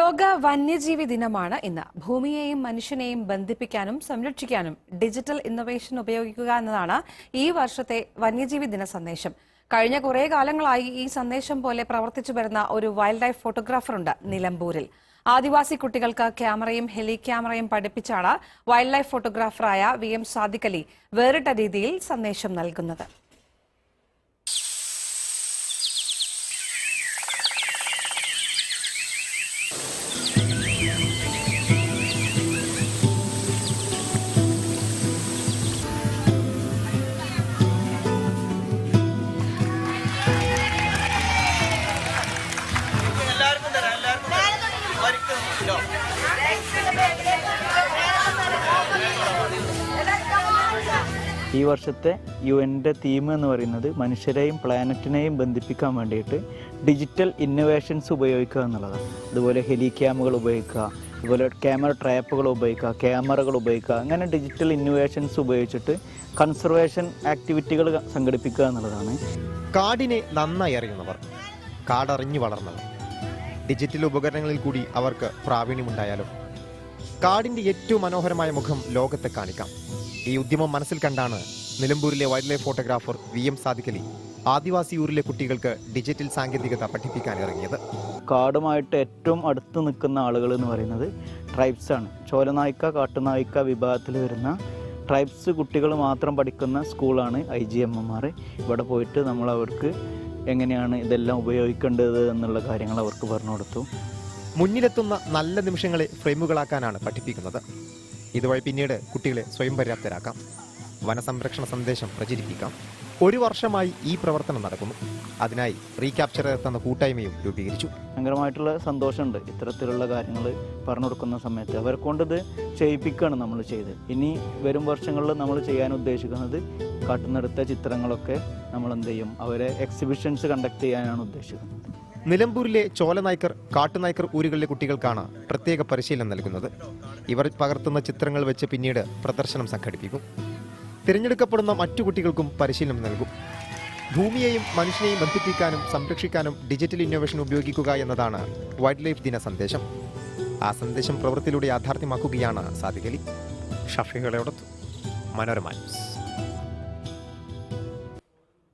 ലോക വന്യജീവി ദിനമാണ് ഇന്ന്. ഭൂമിയെയും മനുഷ്യനെയും ബന്ധിപ്പിക്കാനും സംരക്ഷിക്കാനും ഡിജിറ്റൽ ഇന്നൊവേഷൻ ഉപയോഗിക്കുക എന്നതാണ് ഈ വർഷത്തെ വന്യജീവി ദിന സന്ദേശം. കഴിഞ്ഞ കുറേ കാലങ്ങളായി ഈ സന്ദേശം പോലെ പ്രവർത്തിച്ചു വരുന്ന ഒരു വൈൽഡ് ലൈഫ് ഫോട്ടോഗ്രാഫറുണ്ട് നിലമ്പൂരിൽ. ആദിവാസി കുട്ടികൾക്ക് ക്യാമറയും ഹെലി ക്യാമറയും പഠിപ്പിച്ചാണ് വൈൽഡ് ലൈഫ് ഫോട്ടോഗ്രാഫറായ VM സാദിഖ് അലി വേറിട്ട രീതിയിൽ സന്ദേശം നൽകുന്നത്. ഈ വർഷത്തെ UN തീം എന്ന് പറയുന്നത് മനുഷ്യരെയും പ്ലാനറ്റിനെയും ബന്ധിപ്പിക്കാൻ വേണ്ടിയിട്ട് ഡിജിറ്റൽ ഇന്നോവേഷൻസ് ഉപയോഗിക്കുക എന്നുള്ളതാണ്. അതുപോലെ ഹെലി ക്യാമുകൾ ഉപയോഗിക്കുക, അതുപോലെ ക്യാമറ ട്രാപ്പുകൾ ഉപയോഗിക്കുക, ക്യാമറകൾ ഉപയോഗിക്കുക, അങ്ങനെ ഡിജിറ്റൽ ഇന്നോവേഷൻസ് ഉപയോഗിച്ചിട്ട് കൺസർവേഷൻ ആക്ടിവിറ്റികൾ സംഘടിപ്പിക്കുക എന്നുള്ളതാണ്. കാടിനെ നന്നായി അറിയുന്നവർ, കാടറിഞ്ഞു വളർന്നവർ, ഡിജിറ്റൽ ഉപകരണങ്ങളിൽ കൂടി അവർക്ക് പ്രാവീണ്യമുണ്ടായാലും കാടിൻ്റെ ഏറ്റവും മനോഹരമായ മുഖം ലോകത്തെ കാണിക്കാം. ഈ ഉദ്യമം മനസ്സിൽ കണ്ടാണ് നിലമ്പൂരിലെ wild life photographer VM Sadiq Ali ആദിവാസി ഊരിലെ കുട്ടികൾക്ക് ഡിജിറ്റൽ സാങ്കേതികത പഠിപ്പിക്കാൻ ഇറങ്ങിയത്. കാടുമായിട്ട് ഏറ്റവും അടുത്ത് നിൽക്കുന്ന ആളുകൾ എന്ന് പറയുന്നത് ട്രൈബ്സാണ്. ചോലനായിക്ക, കാട്ടുനായിക്ക വിഭാഗത്തിൽ വരുന്ന ട്രൈബ്സ് കുട്ടികൾ മാത്രം പഠിക്കുന്ന സ്കൂളാണ് IGMMR. ഇവിടെ പോയിട്ട് നമ്മൾ അവർക്ക് എങ്ങനെയാണ് ഇതെല്ലാം ഉപയോഗിക്കേണ്ടത് എന്നുള്ള കാര്യങ്ങൾ അവർക്ക് പറഞ്ഞു കൊടുത്തു. മുന്നിലെത്തുന്ന നല്ല നിമിഷങ്ങളെ ഫ്രെയിമുകളാക്കാനാണ് പഠിപ്പിക്കുന്നത്. ഇതുവഴി പിന്നീട് കുട്ടികളെ സ്വയം പര്യാപ്തരാക്കാം, വനസംരക്ഷണ സന്ദേശം പ്രചരിപ്പിക്കാം. ഒരു വർഷമായി ഈ പ്രവർത്തനം നടക്കുന്നു. അതിനായി റീക്യാപ്ചർ എന്ന കൂട്ടായ്മയും രൂപീകരിച്ചു. ഭയങ്കരമായിട്ടുള്ള സന്തോഷമുണ്ട് ഇത്തരത്തിലുള്ള കാര്യങ്ങൾ പറഞ്ഞു കൊടുക്കുന്ന സമയത്ത്. അവരെ കൊണ്ടിത് ചെയ്യിപ്പിക്കുകയാണ് നമ്മൾ ചെയ്ത്. ഇനി വരും വർഷങ്ങളിൽ നമ്മൾ ചെയ്യാൻ ഉദ്ദേശിക്കുന്നത് കാട്ടുന്നെടുത്ത ചിത്രങ്ങളൊക്കെ നമ്മൾ എന്ത് ചെയ്യും, അവരെ എക്സിബിഷൻസ് കണ്ടക്ട് ചെയ്യാനാണ് ഉദ്ദേശിക്കുന്നത്. നിലമ്പൂരിലെ ചോലനായ്ക്കർ, കാട്ടുനായ്ക്കർ ഊരുകളിലെ കുട്ടികൾക്കാണ് പ്രത്യേക പരിശീലനം നൽകുന്നത്. ഇവർ പകർത്തുന്ന ചിത്രങ്ങൾ വെച്ച് പിന്നീട് പ്രദർശനം സംഘടിപ്പിക്കും. തിരഞ്ഞെടുക്കപ്പെടുന്ന മറ്റു കുട്ടികൾക്കും പരിശീലനം നൽകും. ഭൂമിയെയും മനുഷ്യനെയും ബന്ധിപ്പിക്കാനും സംരക്ഷിക്കാനും ഡിജിറ്റൽ ഇന്നോവേഷൻ ഉപയോഗിക്കുക എന്നതാണ് വൈൽഡ് ലൈഫ് ദിന സന്ദേശം. ആ സന്ദേശം പ്രവൃത്തിയിലൂടെ യാഥാർത്ഥ്യമാക്കുകയാണ് സാദിഖ് അലി. ഷഫീഖ് മനോരമ ന്യൂസ്.